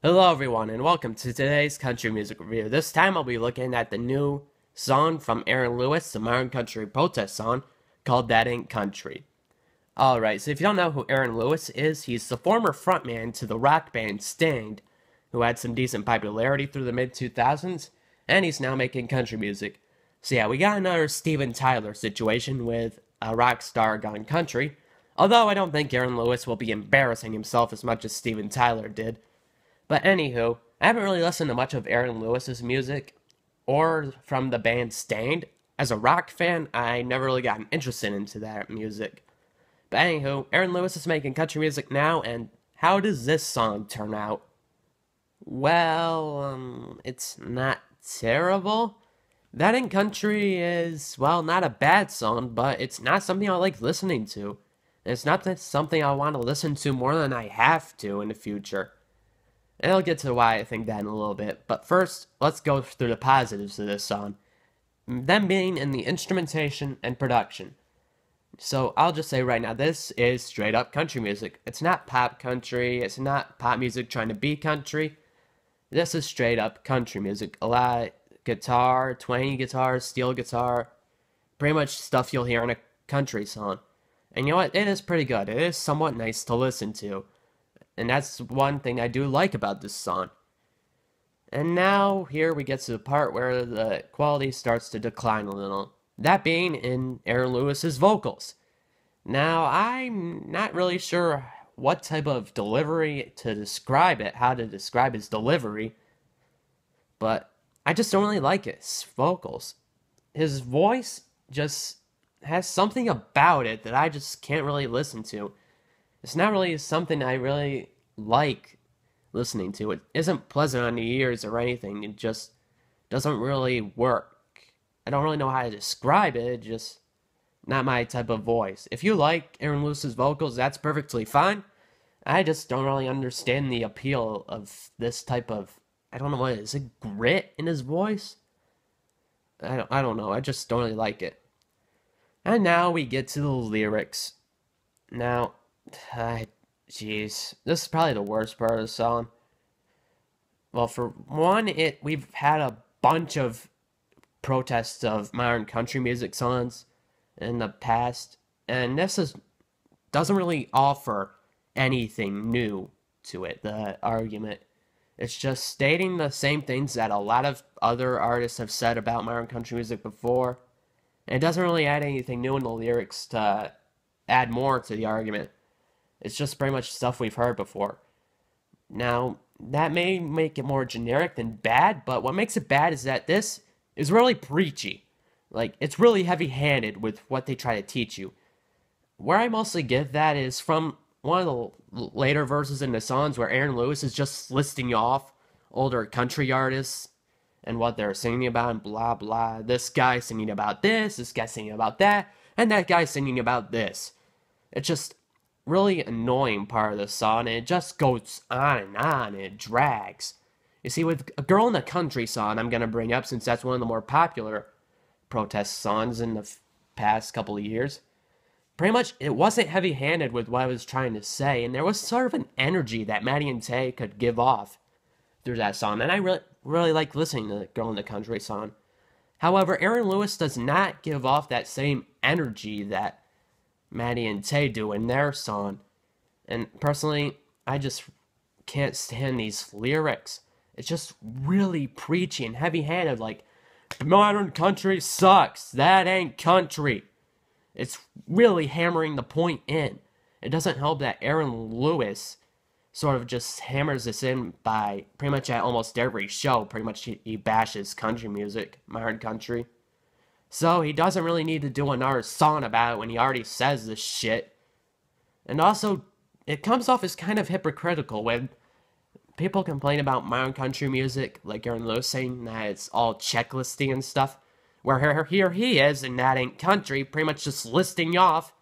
Hello everyone and welcome to today's country music review. This time I'll be looking at the new song from Aaron Lewis, the modern country protest song called That Ain't Country. Alright, so if you don't know who Aaron Lewis is, he's the former frontman to the rock band Staind, who had some decent popularity through the mid-2000s, and he's now making country music. So yeah, we got another Steven Tyler situation with a rock star gone country, although I don't think Aaron Lewis will be embarrassing himself as much as Steven Tyler did. But anywho, I haven't really listened to much of Aaron Lewis's music or from the band Staind. As a rock fan, I never really gotten interested into that music. But anywho, Aaron Lewis is making country music now, and how does this song turn out? Well, it's not terrible. That Ain't Country is, well, not a bad song, but it's not something I like listening to. And it's not something I want to listen to more than I have to in the future. And I'll get to why I think that in a little bit. But first, let's go through the positives of this song. Them being in the instrumentation and production. So I'll just say right now, this is straight up country music. It's not pop country. It's not pop music trying to be country. This is straight up country music. A lot of guitar, twangy guitar, steel guitar. Pretty much stuff you'll hear in a country song. And you know what? It is pretty good. It is somewhat nice to listen to. And that's one thing I do like about this song. And now, here we get to the part where the quality starts to decline a little. That being in Aaron Lewis's vocals. Now, I'm not really sure what type of delivery to describe it, how to describe his delivery, but I just don't really like his vocals. His voice just has something about it that I just can't really listen to. It's not really something I really like listening to. It isn't pleasant on the ears or anything. It just doesn't really work. I don't really know how to describe it. It's just not my type of voice. If you like Aaron Lewis's vocals, that's perfectly fine. I just don't really understand the appeal of this type of, I don't know what it is, it grit in his voice? I don't know. I just don't really like it. And now we get to the lyrics. Now, jeez, this is probably the worst part of the song. Well, for one, we've had a bunch of protests of modern country music songs in the past, and doesn't really offer anything new to it. The argument, it's just stating the same things that a lot of other artists have said about modern country music before, and it doesn't really add anything new in the lyrics to add more to the argument. It's just pretty much stuff we've heard before. Now, that may make it more generic than bad, but what makes it bad is that this is really preachy. Like, it's really heavy-handed with what they try to teach you. Where I mostly get that is from one of the later verses in the songs where Aaron Lewis is just listing off older country artists and what they're singing about and blah blah. This guy singing about this guy singing about that, and that guy singing about this. It's just really annoying part of the song, and it just goes on and on, and it drags. You see, with A Girl in the Country song, I'm going to bring up since that's one of the more popular protest songs in the past couple of years. Pretty much, it wasn't heavy-handed with what I was trying to say, and there was sort of an energy that Maddie and Tay could give off through that song, and I really like listening to The Girl in the Country song. However, Aaron Lewis does not give off that same energy that Maddie and Tay do in their song. And personally, I just can't stand these lyrics. It's just really preachy and heavy-handed, like, modern country sucks, that ain't country. It's really hammering the point in. It doesn't help that Aaron Lewis sort of just hammers this in by pretty much at almost every show. Pretty much he bashes country music, modern country. So he doesn't really need to do another song about it when he already says this shit. And also, it comes off as kind of hypocritical when people complain about modern country music, like Aaron Lewis saying that it's all checklisty and stuff, where here he is, and That Ain't Country, pretty much just listing off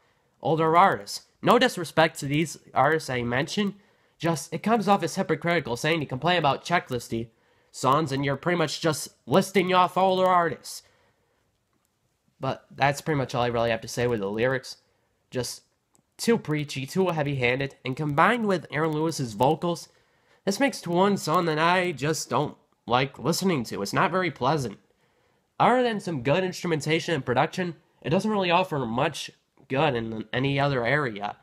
older artists. No disrespect to these artists I mentioned, just it comes off as hypocritical, saying you complain about checklisty songs, and you're pretty much just listing off older artists. But that's pretty much all I really have to say with the lyrics. Just too preachy, too heavy-handed, and combined with Aaron Lewis's vocals, This makes one song that I just don't like listening to. It's not very pleasant. Other than some good instrumentation and production, it doesn't really offer much good in any other area.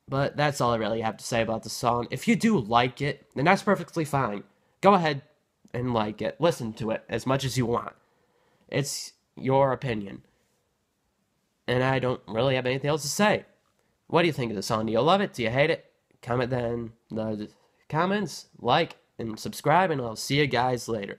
But that's all I really have to say about the song. If you do like it, then that's perfectly fine. Go ahead and like it. Listen to it as much as you want. It's your opinion. And I don't really have anything else to say. What do you think of the song? Do you love it? Do you hate it? Comment down in the comments, like, and subscribe, and I'll see you guys later.